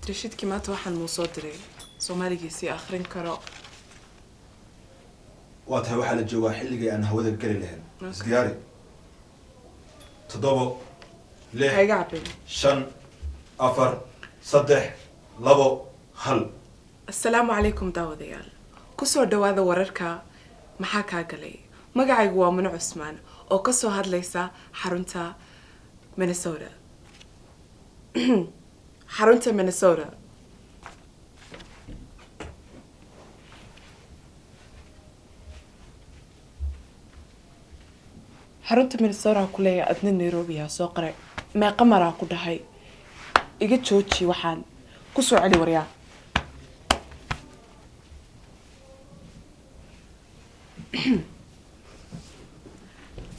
rashidkii maanta waxaan muu soo diray soomaaligiisii akhrin karo waa tahay waxaa la joogaa xilligii aan hawada geli lahayn isdiyaari 7 6 5 4 3 2 1 assalaamu calaykum daawadayaal kusoo dhawaada wararka maxaa kaa galay magacaygu waa Mano Cusmaan oo ka soo hadlaysa xarunta Minnesota xarunta Minnesota xarunta Minnesota ku leeyahay adna Nairobi yaa soo qaray meeqa maraa ku dhahay iga jooji waxaan ku soo celi waryaa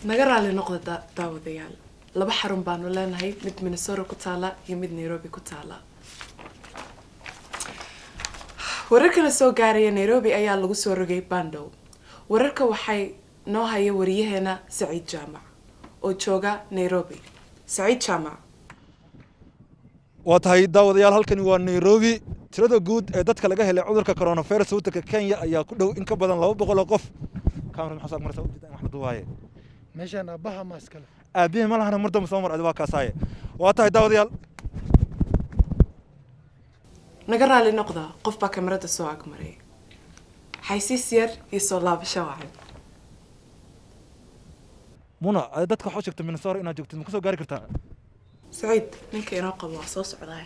naga raali noqda daawadayaal laba xarun baanu leenahay mid Minnesota ku taala iyo mid Nairobi ku taala wararka la soo gaaray Nairobi ayaa lagu soo rogay Bandow wararka waxay noo haya wariyaheena Saciid Jaamac oo jooga Nairobi Saciid Jaamac waa tahay daawadayaal halkani waa Nairobi tirada guud ee dadka laga helay cudurka coronavirus waddanka Kenya ayaa ku dhow in ka badan 200 qof kaamir maxaa martaa u jeedaan Axmed Duwaaye meeshan abaha maaskale aabihi ma lahana marta soo mar adwa kaasaaye waa tahay daawadayaal naga raali noqda qof baa kamarada soo agmaray xaysiis yar iyo soo laabasho wacan muna dadka waxa sheegtay Minnesota inaad joogtid ma ku soo gaari kartaa Saciid ninka inoo qabo waa soo socdaa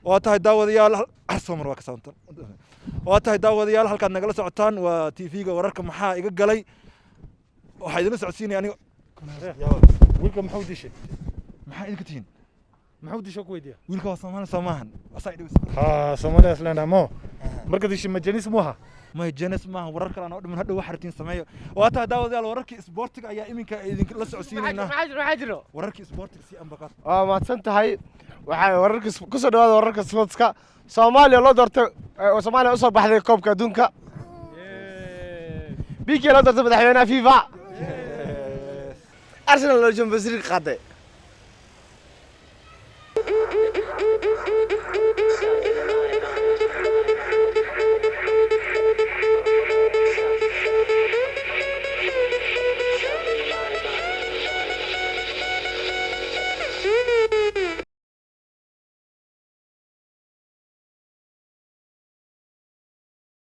waa tahay daawadayaal halkaad nagala socotaan waa TV-ga wararka maxaa iga galay waxa idin socodsiinay aniga wiilka maxuu dishay maxaa idin ka tihiin maxuu dishay ku weydiya wiilka waa Soomaali Soomahan Soomaali aslan mo marka dishay majanis muha ما جنس ما ورك أنا أقول من هذا واحد تين سماية وأتا داود يلا ورك سبورتك أيام إمك إذا لسه عسيرنا حاجر ورك سبورتك سي أم بقى ما تسنت هاي ورك كسر داود ورك سبورتك سومالي الله درت وسومالي أصلا بحذي كوب كدونك بيكي الله درت بدحينا فيفا أرسنال لو جنب بزرق قاده